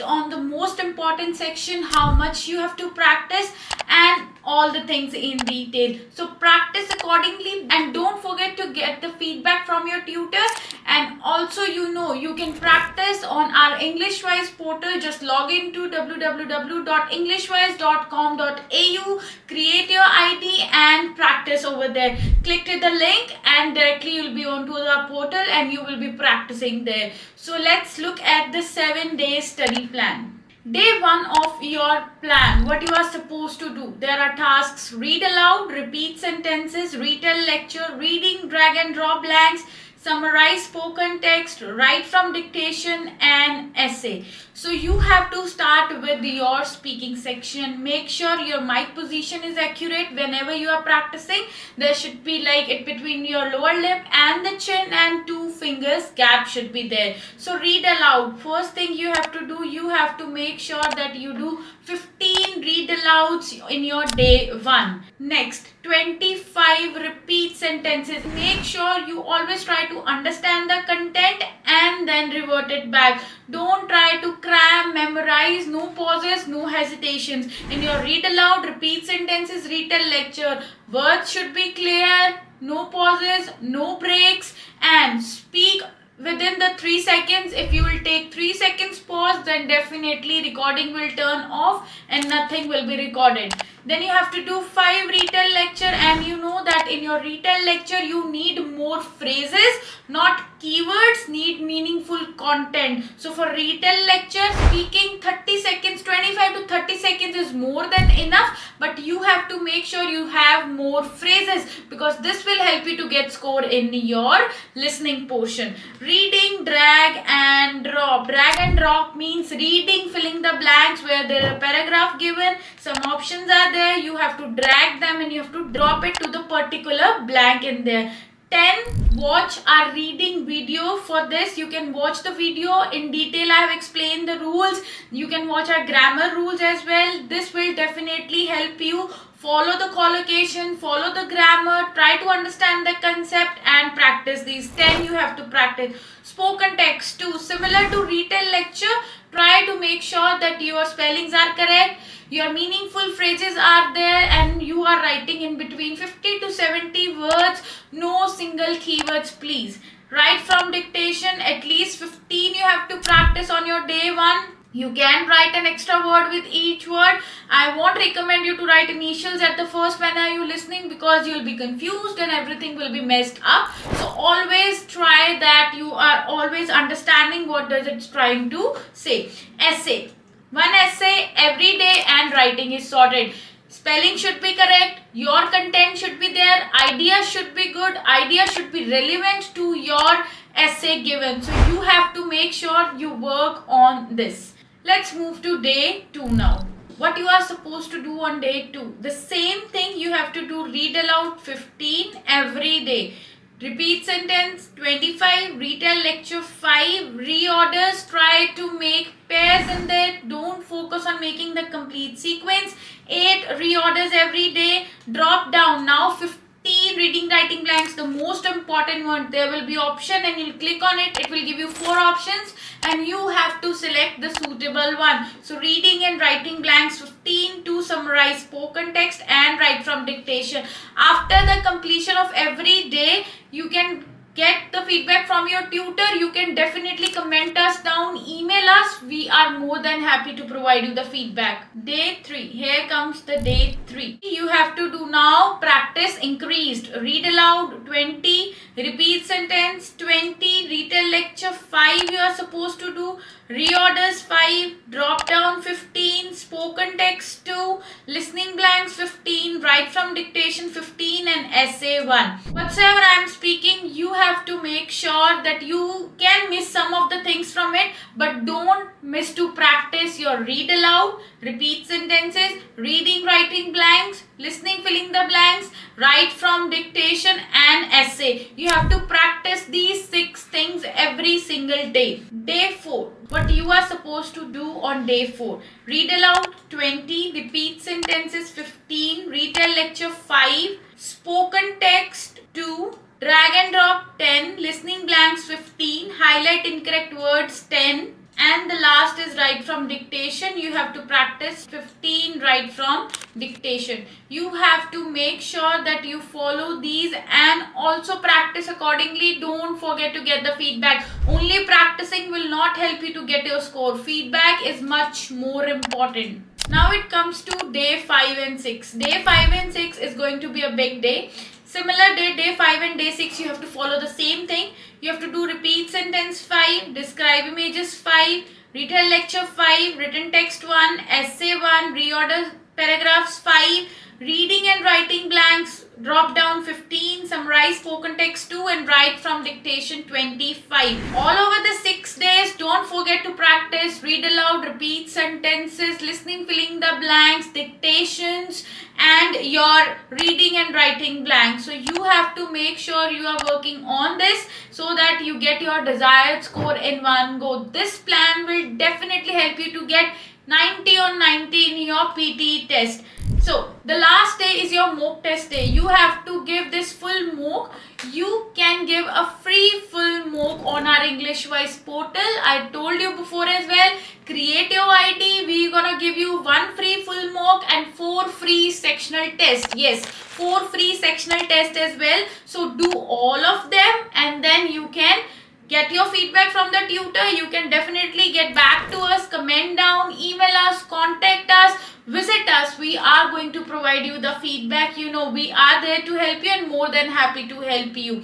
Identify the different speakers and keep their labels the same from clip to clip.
Speaker 1: focused on the most important section, how much you have to practice, and all the things in detail. So practice accordingly and don't forget to get the feedback from your tutor. And also, you can practice on our Englishwise portal. Just log into www.englishwise.com.au, create your ID and practice over there. Click to the link and directly you'll be onto the portal and you will be practicing there. So let's look at the 7-day study plan. Day 1 of your plan, what you are supposed to do. There are tasks: read aloud, repeat sentences, retell lecture, reading, drag and drop blanks, summarize spoken text, write from dictation, and essay. So you have to start with your speaking section. Make sure your mic position is accurate whenever you are practicing. There should be like it between your lower lip and the chin, and 2 fingers gap should be there. So read aloud. First thing you have to do, you have to make sure that you do 15 read alouds in your day 1. Next, 25 repeat sentences. Make sure you always try to understand the content and then revert it back. Don't try to cram, memorize, no pauses, no hesitations. In your read aloud, repeat sentences, retell lecture, words should be clear, no pauses, no breaks, and speak within the 3 seconds. If you will take 3 seconds pause, then definitely recording will turn off and nothing will be recorded. Then you have to do 5 retell lecture, and you know that in your retell lecture you need more phrases, not keywords, need meaningful content. So for retell lecture, speaking 30 seconds, 25 to 30 seconds is more than enough, but you have to make sure you have more phrases because this will help you to get score in your listening portion. Reading, drag and drop. Drag and drop means reading, filling the blanks where there are paragraph given, some options are there, you have to drag them and you have to drop it to the particular blank in there. 10. Watch our reading video. For this you can watch the video in detail. I have explained the rules. You can watch our grammar rules as well. This will definitely help you follow the collocation, follow the grammar, try to understand the concept and practice these. 10 you have to practice. Spoken text 2. Similar to retell lecture, try to make sure that your spellings are correct, your meaningful phrases are there, and you are writing in between 50 to 70 words, no single keywords please. Write from dictation, at least 15 you have to practice on your day 1. You can write an extra word with each word. I won't recommend you to write initials at the first when are you listening because you'll be confused and everything will be messed up. So always try that you are always understanding what does it trying to say. Essay. 1 essay every day and writing is sorted. Spelling should be correct, your content should be there, ideas should be good, ideas should be relevant to your essay given. So you have to make sure you work on this. Let's move to day 2 now. What you are supposed to do on day 2? The same thing you have to do. Read aloud 15 every day. Repeat sentence 25, retell lecture 5, reorders, try to make pairs in there, don't focus on making the complete sequence. 8 reorders every day, drop down. Now 15 reading writing blanks, the most important one. There will be option and you'll click on it, it will give you 4 options and you have to select the suitable one. So reading and writing blanks 15 to summarize spoken text and write from dictation. After the completion of every day, you can get the feedback from your tutor. You can definitely comment us down, email us. We are more than happy to provide you the feedback. Day 3. Here comes the day 3. You have to do now practice increased. Read aloud 20, repeat sentence 20, retell lecture 5 you are supposed to do, reorders 5, drop down 15, spoken text 2, listening blanks 15, write from dictation 15 and essay 1. Whatsoever I am speaking, you have to make sure that you can miss some of the things from it, but don't miss to practice your read aloud, repeat sentences, reading writing blanks, listening filling the blanks, write from dictation and essay. You have to practice these 6 things every single day. Day 4. What you are supposed to do on day 4? Read aloud 20, repeat sentences 15, retell lecture 5, spoken text 2, drag and drop 10, listening blanks 15, highlight incorrect words 10, and the last is write from dictation. You have to practice 15 write from dictation. You have to make sure that you follow these and also practice accordingly. Don't forget to get the feedback. Only practicing will not help you to get your score. Feedback is much more important. Now it comes to day 5 and 6. Day 5 and 6 is going to be a big day. Similar day 5 and day 6, you have to follow the same thing. You have to do repeat sentence 5, describe images 5, retell lecture 5, written text 1, essay 1, reorder paragraphs 5, reading and writing blanks, drop down 15, summarize spoken text 2 and write from dictation 25. All over the 6 days, don't forget to practice, read aloud, repeat sentences, listening, filling the blanks, dictations and your reading and writing blanks. So you have to make sure you are working on this so that you get your desired score in one go. This plan will definitely help you to get 90 on 90 in your PT test. So the last day is your mock test day. You have to give this full mock. You can give a free full mock on our English Wise portal. I told you before as well, create your ID. We're gonna give you 1 free full mock and 4 free sectional tests. Yes, 4 free sectional tests as well. So do all of them and then you can get your feedback from the tutor. You can definitely get back to us, comment down, email us, contact us, visit us. We are going to provide you the feedback. You know, we are there to help you and more than happy to help you.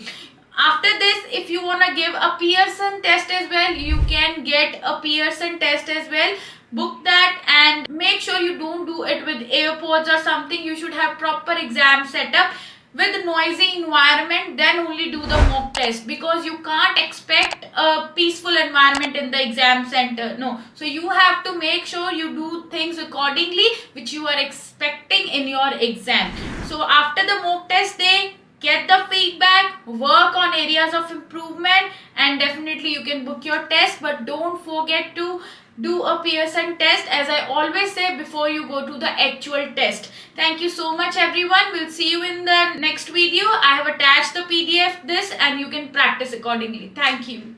Speaker 1: After this, if you want to give a Pearson test as well, you can get a Pearson test as well. Book that and make sure you don't do it with AirPods or something. You should have proper exam setup with noisy environment, then only do the mock test, because you can't expect a peaceful environment in the exam center. No, so you have to make sure you do things accordingly which you are expecting in your exam. So after the mock test day, get the feedback, work on areas of improvement and definitely you can book your test. But don't forget to do a Pearson test, as I always say, before you go to the actual test. Thank you so much everyone. We'll see you in the next video. I have attached the PDF this and you can practice accordingly. Thank you.